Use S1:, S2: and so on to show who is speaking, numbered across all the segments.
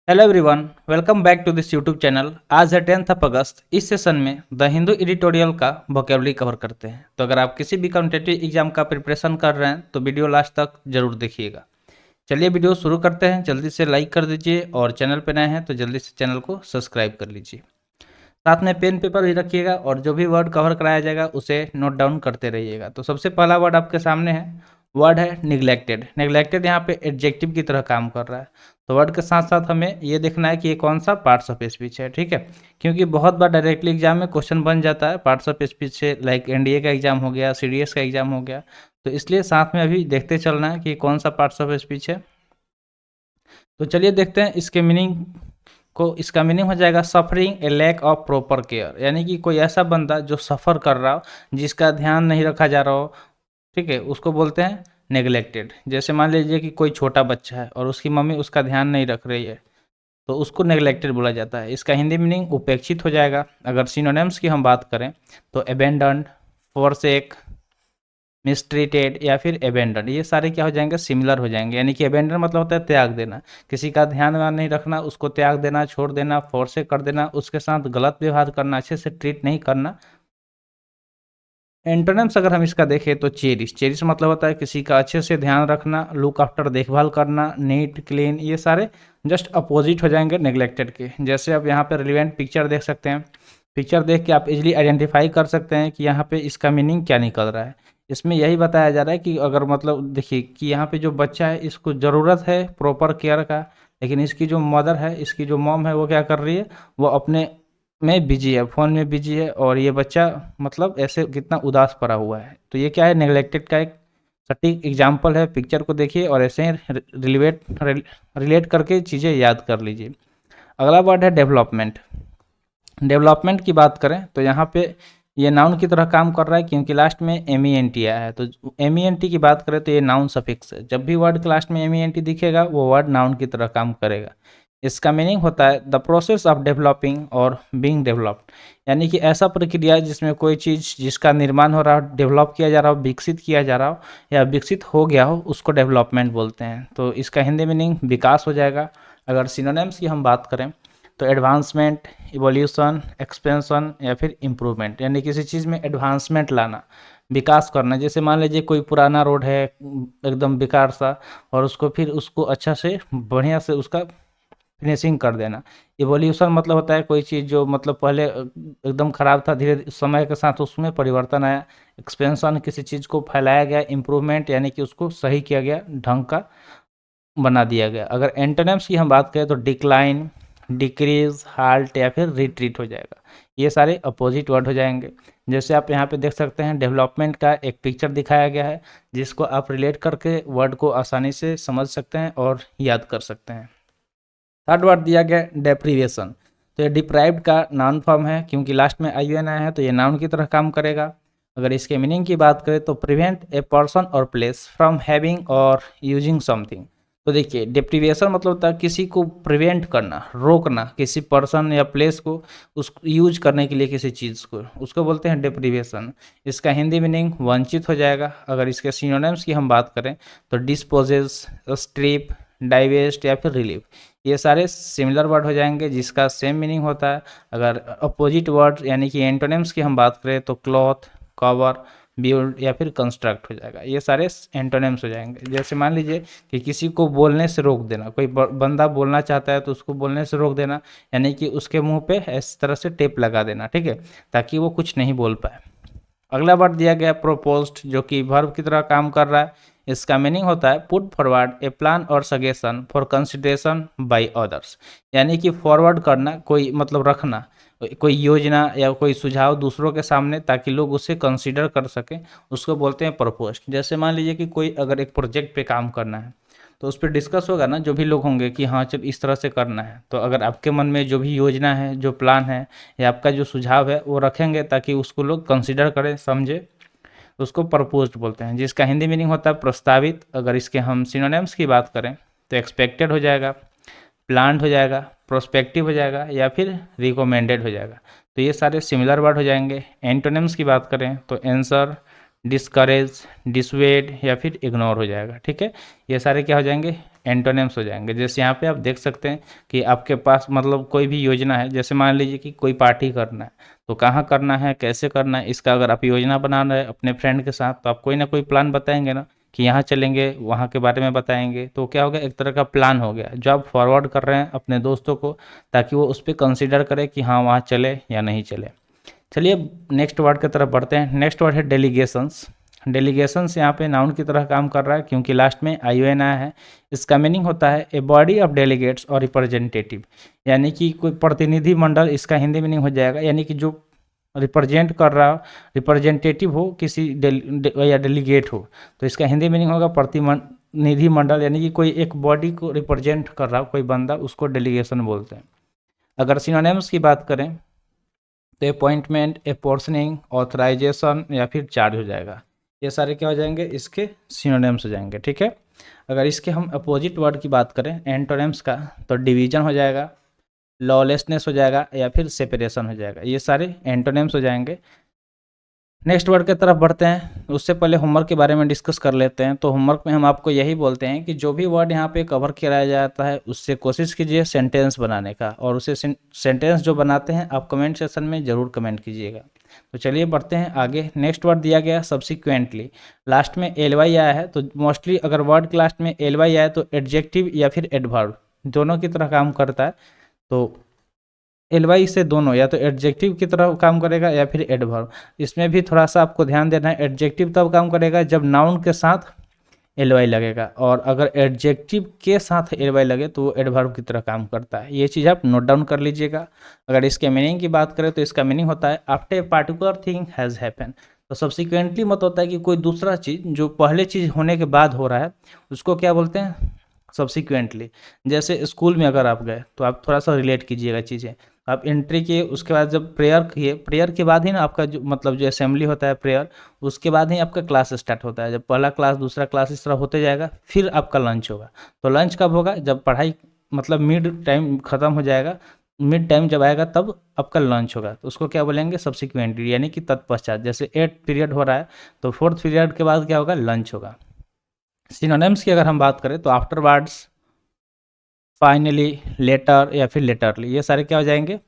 S1: Hello everyone, welcome back to this YouTube channel. आज है 10 अगस्त। इस सेशन में द हिंदू एडिटोरियल का वोकेबलरी कवर करते हैं। तो अगर आप किसी भी कॉम्पिटिटिव एग्जाम का प्रिपरेशन कर रहे हैं तो वीडियो लास्ट तक जरूर देखिएगा। चलिए वीडियो शुरू करते हैं। जल्दी से लाइक कर दीजिए और चैनल पर नए हैं तो जल्दी से चैनल को सब्सक्राइब कर लीजिए। साथ में पेन पेपर भी रखिएगा और जो भी वर्ड कवर कराया जाएगा उसे नोट डाउन करते रहिएगा। तो सबसे पहला वर्ड आपके सामने है, वर्ड है निग्लेक्टेड। निग्लेक्टेड यहाँ पे एडजेक्टिव की तरह काम कर रहा है। तो वर्ड के साथ साथ हमें ये देखना है कि ये कौन सा पार्ट्स ऑफ स्पीच है, ठीक है। क्योंकि बहुत बार डायरेक्टली एग्जाम में क्वेश्चन बन जाता है पार्ट्स ऑफ स्पीच से, लाइक एनडीए का एग्जाम हो गया, सीडीएस का एग्जाम हो गया। तो इसलिए साथ में अभी देखते चलना है कि कौन सा पार्ट्स ऑफ स्पीच है। तो चलिए देखते हैं इसके मीनिंग को। इसका मीनिंग हो जाएगा suffering a lack of proper care, यानी कि कोई ऐसा बंदा जो सफ़र कर रहा हो, जिसका ध्यान नहीं रखा जा रहा हो, ठीक है, उसको बोलते हैं नेग्लेक्टेड। जैसे मान लीजिए कि कोई छोटा बच्चा है और उसकी मम्मी उसका ध्यान नहीं रख रही है, तो उसको नेग्लेक्टेड बोला जाता है। इसका हिंदी मीनिंग उपेक्षित हो जाएगा। अगर सिनोनिम्स की हम बात करें तो अबेंडन्ड, फॉरसेक, मिसट्रीटेड या फिर अबेंडन, ये सारे क्या हो जाएंगे, सिमिलर हो जाएंगे। यानी कि अबेंडन मतलब होता है त्याग देना, किसी का ध्यान वान नहीं रखना, उसको त्याग देना, छोड़ देना, फोर्स कर देना, उसके साथ गलत व्यवहार करना, अच्छे से ट्रीट नहीं करना। एंटोनिम्स अगर हम इसका देखें तो चेरिश। चेरिश मतलब होता है किसी का अच्छे से ध्यान रखना, लुक आफ्टर, देखभाल करना, नीट क्लीन, ये सारे जस्ट अपोजिट हो जाएंगे नेग्लेक्टेड के। जैसे आप यहाँ पे रिलेवेंट पिक्चर देख सकते हैं। पिक्चर देख के आप इजीली आइडेंटिफाई कर सकते हैं कि यहाँ पे इसका मीनिंग क्या निकल रहा है। इसमें यही बताया जा रहा है कि अगर मतलब देखिए कि यहाँ पे जो बच्चा है इसको ज़रूरत है प्रॉपर केयर का, लेकिन इसकी जो मदर है, इसकी जो मॉम है, वो क्या कर रही है, वो अपने में बिजी है, फ़ोन में बिजी है, और ये बच्चा मतलब ऐसे कितना उदास पड़ा हुआ है। तो ये क्या है, नेग्लेक्टेड का एक सटीक एग्जाम्पल है। पिक्चर को देखिए और ऐसे ही रिलेट करके चीज़ें याद कर लीजिए। अगला वर्ड है डेवलपमेंट। डेवलपमेंट की बात करें तो यहाँ पे ये नाउन की तरह काम कर रहा है, क्योंकि लास्ट में एम ई एन टी आया है। तो एम ई एन टी की बात करें तो ये नाउन सफिक्स है। जब भी वर्ड के लास्ट में एम ई एन टी दिखेगा वो वर्ड नाउन की तरह काम करेगा। इसका मीनिंग होता है द प्रोसेस ऑफ डेवलपिंग और बीइंग डेवलप्ड, यानी कि ऐसा प्रक्रिया जिसमें कोई चीज़ जिसका निर्माण हो रहा हो, डेवलप किया जा रहा हो, विकसित किया जा रहा हो या विकसित हो गया हो, उसको डेवलपमेंट बोलते हैं। तो इसका हिंदी मीनिंग विकास हो जाएगा। अगर सिनोनिम्स की हम बात करें तो एडवांसमेंट, इवोल्यूशन, एक्सपेंशन या फिर इम्प्रूवमेंट, यानी किसी चीज़ में एडवांसमेंट लाना, विकास करना। जैसे मान लीजिए कोई पुराना रोड है एकदम बेकार सा, और उसको फिर उसको अच्छा से बढ़िया से उसका फिनिशिंग कर देना। इवोल्यूशन मतलब होता है कोई चीज़ जो मतलब पहले एकदम ख़राब था, धीरे समय के साथ उसमें परिवर्तन आया। एक्सपेंशन, किसी चीज़ को फैलाया गया। इम्प्रूवमेंट यानी कि उसको सही किया गया, ढंग का बना दिया गया। अगर एंटोनिम्स की हम बात करें तो डिक्लाइन, डिक्रीज, हाल्ट या फिर रिट्रीट हो जाएगा। ये सारे अपोजिट वर्ड हो जाएंगे। जैसे आप यहाँ पे देख सकते हैं डेवलपमेंट का एक पिक्चर दिखाया गया है, जिसको आप रिलेट करके वर्ड को आसानी से समझ सकते हैं और याद कर सकते हैं। थर्ड वर्ड दिया गया डेप्रीवेशन। तो ये डिप्राइव्ड का नाउन फॉर्म है, क्योंकि लास्ट में आई एन आया है तो ये नाउन की तरह काम करेगा। अगर इसके मीनिंग की बात करें तो प्रिवेंट ए पर्सन और प्लेस फ्रॉम हैविंग और यूजिंग समथिंग। तो देखिए डिप्रीवेशन मतलब होता है किसी को प्रिवेंट करना, रोकना, किसी पर्सन या प्लेस को उस यूज करने के लिए किसी चीज़ को, उसको बोलते हैं डिप्रीवेशन। इसका हिंदी मीनिंग वंचित हो जाएगा। अगर इसके सिनोनिम्स की हम बात करें तो डिस्पोजेस, स्ट्रिप, डाइवेस्ट या फिर रिलीव, ये सारे सिमिलर वर्ड हो जाएंगे जिसका सेम मीनिंग होता है। अगर अपोजिट वर्ड यानी कि एंटोनिम्स की हम बात करें तो क्लॉथ, कवर, बिल्ड या फिर कंस्ट्रक्ट हो जाएगा। ये सारे एंटोनिम्स हो जाएंगे। जैसे मान लीजिए कि किसी को बोलने से रोक देना, कोई बंदा बोलना चाहता है तो उसको बोलने से रोक देना, यानी कि उसके मुंह पे इस तरह से टेप लगा देना, ठीक है, ताकि वो कुछ नहीं बोल पाए। अगला वर्ड दिया गया प्रोपोज्ड, जो कि वर्ब की तरह काम कर रहा है। इसका मीनिंग होता है पुट फॉरवर्ड ए प्लान और suggestion for consideration by others, यानी कि फॉरवर्ड करना, कोई मतलब रखना कोई योजना या कोई सुझाव दूसरों के सामने ताकि लोग उसे कंसीडर कर सकें, उसको बोलते हैं प्रपोज्ड। जैसे मान लीजिए कि कोई अगर एक प्रोजेक्ट पे काम करना है तो उस पर डिस्कस होगा ना, जो भी लोग होंगे कि हाँ चल इस तरह से करना है। तो अगर आपके मन में जो भी योजना है, जो प्लान है या आपका जो सुझाव है वो रखेंगे ताकि उसको लोग कंसिडर करें, समझे, उसको प्रपोज्ड बोलते हैं, जिसका हिंदी मीनिंग होता है प्रस्तावित। अगर इसके हम सिनोनिम्स की बात करें तो एक्सपेक्टेड हो जाएगा, प्लान्ड हो जाएगा, प्रोस्पेक्टिव हो जाएगा या फिर रिकमेंडेड हो जाएगा। तो ये सारे सिमिलर वर्ड हो जाएंगे। एंटोनिम्स की बात करें तो आंसर, डिस्करेज, डिसवेड या फिर इग्नोर हो जाएगा। ठीक है, ये सारे क्या हो जाएंगे, एंटोनिम्स हो जाएंगे। जैसे यहाँ पे आप देख सकते हैं कि आपके पास मतलब कोई भी योजना है, जैसे मान लीजिए कि कोई पार्टी करना है, तो कहाँ करना है, कैसे करना है, इसका अगर आप योजना बना रहे हैं अपने फ्रेंड के साथ, तो आप कोई ना कोई प्लान बताएंगे ना कि यहाँ चलेंगे, वहाँ के बारे में बताएंगे, तो क्या हो गया, एक तरह का प्लान हो गया जो आप फॉरवर्ड कर रहे हैं अपने दोस्तों को, ताकि वो उस पर कंसिडर करे कि हाँ वहाँ चले या नहीं चले। चलिए नेक्स्ट वर्ड की तरफ बढ़ते हैं। नेक्स्ट वर्ड है डेलीगेशंस। डेलीगेशंस यहाँ पे नाउन की तरह काम कर रहा है क्योंकि लास्ट में ION आया है। इसका मीनिंग होता है ए बॉडी ऑफ डेलीगेट्स और रिप्रेजेंटेटिव, यानी कि कोई प्रतिनिधि मंडल, इसका हिंदी मीनिंग हो जाएगा, यानी कि जो रिप्रेजेंट कर रहा हो, रिप्रेजेंटेटिव हो किसी या डेलीगेट हो, तो इसका हिंदी मीनिंग होगा प्रतिनिधि मंडल, यानी कि कोई एक बॉडी को रिप्रेजेंट कर रहा हो कोई बंदा, उसको डेलीगेशन बोलते हैं। अगर सिनोनिम्स की बात करें तो अपॉइंटमेंट, अपोर्शनिंग, ऑथराइजेशन या फिर चार्ज हो जाएगा। ये सारे क्या हो जाएंगे, इसके सिनोनिम्स हो जाएंगे। ठीक है, अगर इसके हम अपोजिट वर्ड की बात करें एंटोनिम्स का, तो डिवीजन हो जाएगा, लॉलेसनेस हो जाएगा या फिर सेपरेशन हो जाएगा। ये सारे एंटोनिम्स हो जाएंगे। नेक्स्ट वर्ड की तरफ बढ़ते हैं, उससे पहले होमवर्क के बारे में डिस्कस कर लेते हैं। तो होमवर्क में हम आपको यही बोलते हैं कि जो भी वर्ड यहाँ पे कवर किया जाता है उससे कोशिश कीजिए सेंटेंस बनाने का, और उसे सेंटेंस जो बनाते हैं आप कमेंट सेक्शन में ज़रूर कमेंट कीजिएगा। तो चलिए बढ़ते हैं आगे। नेक्स्ट वर्ड दिया गया सब्सिक्वेंटली, लास्ट में ly आया है, तो मोस्टली अगर वर्ड के लास्ट में ly आया तो एडजेक्टिव या फिर एडवर्ब दोनों की तरह काम करता है। तो एलवाई से दोनों या तो एडजेक्टिव की तरह काम करेगा या फिर एडवर्ब। इसमें भी थोड़ा सा आपको ध्यान देना है, एडजेक्टिव तब काम करेगा जब नाउन के साथ एलवाई लगेगा, और अगर एडजेक्टिव के साथ एलवाई लगे तो वो एडवर्ब की तरह काम करता है। ये चीज़ आप नोट डाउन कर लीजिएगा। अगर इसके मीनिंग की बात करें तो इसका मीनिंग होता है after a particular thing has happen. तो सब्सिक्वेंटली मत होता है कि कोई दूसरा चीज़ जो पहले चीज़ होने के बाद हो रहा है उसको क्या बोलते हैं, सब्सिक्वेंटली। जैसे स्कूल में अगर आप गए तो आप थोड़ा सा रिलेट कीजिएगा चीज़ें, आप एंट्री किए, उसके बाद जब प्रेयर किए, प्रेयर के बाद ही ना आपका जो मतलब जो असेंबली होता है प्रेयर, उसके बाद ही आपका क्लास स्टार्ट होता है। जब पहला क्लास, दूसरा क्लास, इस तरह होते जाएगा, फिर आपका लंच होगा। तो लंच कब होगा, जब पढ़ाई मतलब मिड टाइम ख़त्म हो जाएगा, मिड टाइम जब आएगा तब आपका लंच होगा, तो उसको क्या बोलेंगे, सब्सिक्वेंटली, यानी कि तत्पश्चात। जैसे 8 पीरियड हो रहा है तो 4th पीरियड के बाद क्या होगा, लंच होगा। सिनोनिम्स की अगर हम बात करें तो आफ्टरवर्ड्स, फाइनली, लेटर या फिर लेटरली, ये सारे क्या हो जाएंगे,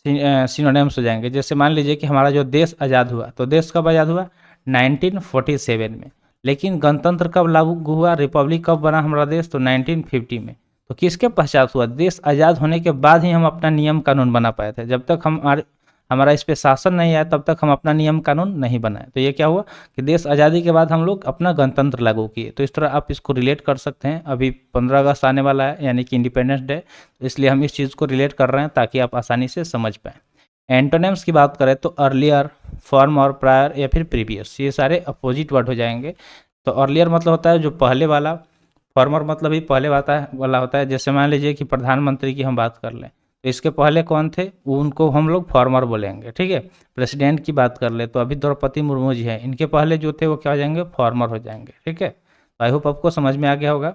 S1: सिनोनिम्स हो जाएंगे। जैसे मान लीजिए कि हमारा जो देश आज़ाद हुआ, तो देश कब आज़ाद हुआ, 1947 में। लेकिन गणतंत्र कब लागू हुआ, रिपब्लिक कब बना हमारा देश, तो 1950 में। तो किसके पश्चात हुआ, देश आज़ाद होने के बाद ही हम अपना नियम कानून बना पाए थे। जब तक हमारा इस पे शासन नहीं आया तब तक हम अपना नियम कानून नहीं बनाए। तो ये क्या हुआ कि देश आज़ादी के बाद हम लोग अपना गणतंत्र लागू किए। तो इस तरह आप इसको रिलेट कर सकते हैं। अभी 15 अगस्त आने वाला है, यानी कि इंडिपेंडेंस डे, तो इसलिए हम इस चीज़ को रिलेट कर रहे हैं ताकि आप आसानी से समझ पाएँ। एंटोनिम्स की बात करें तो अर्लियर, फॉर्म और प्रायर या फिर प्रीवियस, ये सारे अपोजिट वर्ड हो जाएंगे। तो अर्लियर मतलब होता है जो पहले वाला, फॉर्मर मतलब भी पहले वाला होता है। जैसे मान लीजिए कि प्रधानमंत्री की हम बात कर लें तो इसके पहले कौन थे, उनको हम लोग फॉर्मर बोलेंगे। ठीक है, प्रेसिडेंट की बात कर ले तो अभी द्रौपदी मुर्मू जी हैं, इनके पहले जो थे वो क्या हो जाएंगे, फॉर्मर हो जाएंगे। ठीक है, आई होप आपको समझ में आ गया होगा।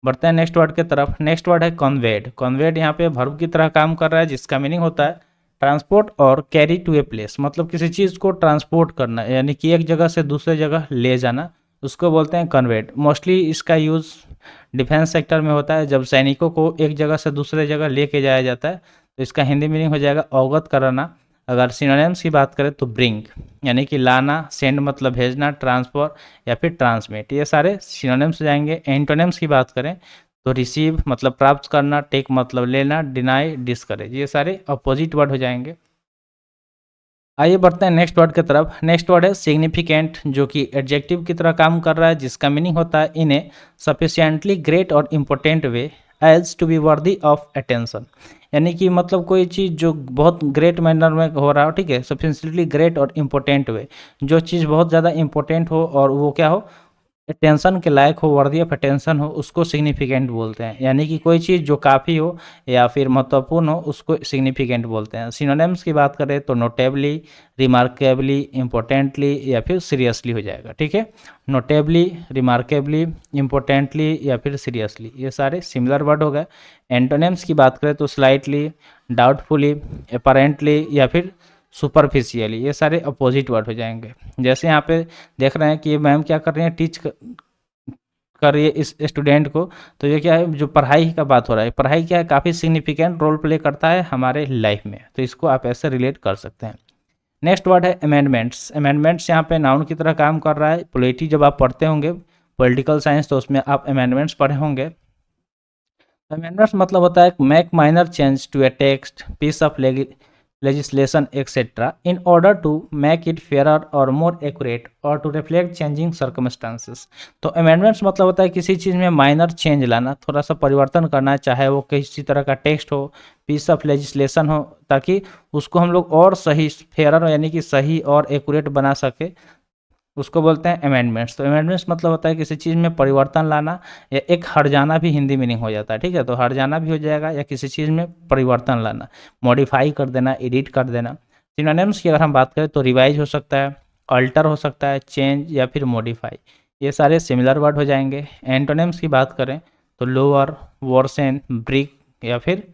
S1: बढ़ते हैं नेक्स्ट वर्ड की तरफ। नेक्स्ट वर्ड है कन्वेड। कन्वेड यहाँ पे वर्ब की तरह काम कर रहा है, जिसका मीनिंग होता है ट्रांसपोर्ट और कैरी टू ए प्लेस, मतलब किसी चीज़ को ट्रांसपोर्ट करना, यानी कि एक जगह से दूसरे जगह ले जाना, उसको बोलते हैं कन्वेड। मोस्टली इसका यूज़ डिफेंस सेक्टर में होता है, जब सैनिकों को एक जगह से दूसरे जगह लेके जाया जाता है। तो इसका हिंदी मीनिंग हो जाएगा अवगत कराना। अगर सिनोनिम्स की बात करें तो ब्रिंग, यानी कि लाना, सेंड मतलब भेजना, ट्रांसफर या फिर ट्रांसमिट, ये सारे सिनोनिम्स हो जाएंगे। एंटोनिम्स की बात करें तो रिसीव मतलब प्राप्त करना, टेक मतलब लेना, डिनाई, डिस्करेज, ये सारे अपोजिट वर्ड हो जाएंगे। आइए बढ़ते हैं नेक्स्ट वर्ड की तरफ। नेक्स्ट वर्ड है सिग्निफिकेंट, जो कि एडजेक्टिव की तरह काम कर रहा है, जिसका मीनिंग होता है इन ए सफिशिएंटली ग्रेट और important way as to be worthy of attention, यानी कि मतलब कोई चीज़ जो बहुत ग्रेट मैनर में हो रहा हो। ठीक है, सफिशिएंटली ग्रेट और इम्पोर्टेंट वे, जो चीज़ बहुत ज़्यादा इंपॉर्टेंट हो और वो क्या हो, अटेंशन के लायक हो, वर्दी ऑफ अटेंशन हो, उसको सिग्निफिकेंट बोलते हैं। यानी कि कोई चीज़ जो काफ़ी हो या फिर महत्वपूर्ण हो उसको सिग्निफिकेंट बोलते हैं। सिनोनिम्स की बात करें तो नोटेबली, रिमार्केबली, इम्पोर्टेंटली या फिर सीरियसली हो जाएगा। ठीक है, नोटेबली, रिमार्केबली, इम्पोर्टेंटली या फिर सीरियसली, ये सारे सिमिलर वर्ड हो गए। एंटोनिम्स की बात करें तो स्लाइटली, डाउटफुली, अपरेंटली या फिर सुपरफिशियली, ये सारे अपोजिट वर्ड हो जाएंगे। जैसे यहाँ पे देख रहे हैं कि ये मैम क्या कर रही हैं, टीच कर रही है इस स्टूडेंट को, तो ये क्या है, जो पढ़ाई का बात हो रहा है, पढ़ाई क्या है, काफ़ी सिग्निफिकेंट रोल प्ले करता है हमारे लाइफ में, तो इसको आप ऐसे रिलेट कर सकते हैं। नेक्स्ट वर्ड है अमेंडमेंट्स। अमेंडमेंट्स यहाँ पे नाउन की तरह काम कर रहा है। पॉलिटी जब आप पढ़ते होंगे पॉलिटिकल साइंस, तो उसमें आप अमेंडमेंट्स पढ़े होंगे। अमेंडमेंट्स मतलब होता है make minor change to a text, piece of legislation etc. in order to make it fairer or more accurate or to reflect changing circumstances। तो amendments मतलब होता है किसी चीज़ में माइनर चेंज लाना, थोड़ा सा परिवर्तन करना, चाहे वो किसी तरह का टेक्स्ट हो, पीस ऑफ लेजिस्लेशन हो, ताकि उसको हम लोग और सही, फेयर यानी कि सही और एक्यूरेट बना सके, उसको बोलते हैं अमेंडमेंट्स। तो अमेंडमेंट्स मतलब होता है किसी चीज़ में परिवर्तन लाना, या एक हट जाना भी हिंदी मीनिंग हो जाता है, ठीक है, तो हट जाना भी हो जाएगा, या किसी चीज़ में परिवर्तन लाना, मॉडिफाई कर देना, एडिट कर देना। सिनोनिम्स की अगर हम बात करें तो रिवाइज हो सकता है, अल्टर हो सकता है, चेंज या फिर मॉडिफाई, ये सारे सिमिलर वर्ड हो जाएंगे। एंटोनिम्स की बात करें तो लोअर, वर्सन, ब्रिक या फिर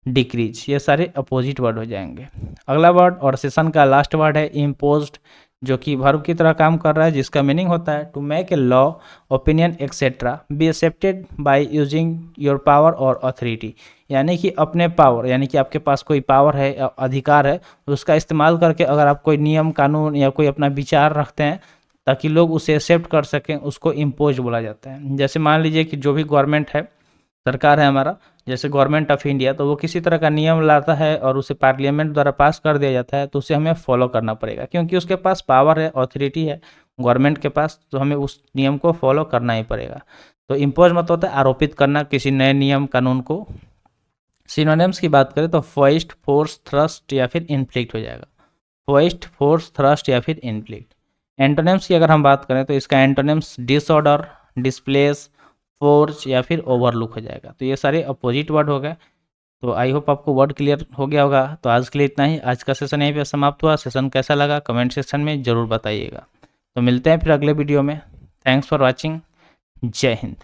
S1: डिक्रीज, ये सारे अपोजिट वर्ड हो जाएंगे। अगला वर्ड और सेशन का लास्ट वर्ड है इम्पोज्ड, जो कि वर्ब की तरह काम कर रहा है, जिसका मीनिंग होता है to make a law, opinion etcetera be accepted by using your power और अथॉरिटी, यानी कि अपने पावर, यानी कि आपके पास कोई पावर है या अधिकार है, उसका इस्तेमाल करके अगर आप कोई नियम कानून या कोई अपना विचार रखते हैं ताकि लोग उसे एक्सेप्ट कर सकें, उसको इम्पोज बोला जाता है। जैसे मान लीजिए कि जो भी गवर्नमेंट है, सरकार है हमारा, जैसे गवर्नमेंट ऑफ इंडिया, तो वो किसी तरह का नियम लाता है और उसे पार्लियामेंट द्वारा पास कर दिया जाता है, तो उसे हमें फॉलो करना पड़ेगा, क्योंकि उसके पास पावर है, अथॉरिटी है गवर्नमेंट के पास, तो हमें उस नियम को फॉलो करना ही पड़ेगा। तो इम्पोज मतलब होता है आरोपित करना किसी नए नियम कानून को। सिनोनिम्स की बात करें तो फोइस्ट, फोर्स, थ्रस्ट या फिर इन्फ्लिक्ट हो जाएगा। फोइस्ट, फोर्स, थ्रस्ट या फिर इन्फ्लिक्ट। एंटोनिम्स की अगर हम बात करें तो इसका एंटोनिम्स डिसऑर्डर, डिस्प्लेस, फोर्स या फिर ओवरलुक हो जाएगा। तो ये सारे अपोजिट वर्ड हो गए। तो आई होप आपको वर्ड क्लियर हो गया होगा। तो आज के लिए इतना ही, आज का सेशन यहीं पे समाप्त हुआ। सेशन कैसा लगा कमेंट सेक्शन में ज़रूर बताइएगा। तो मिलते हैं फिर अगले वीडियो में। Thanks for watching. जय हिंद।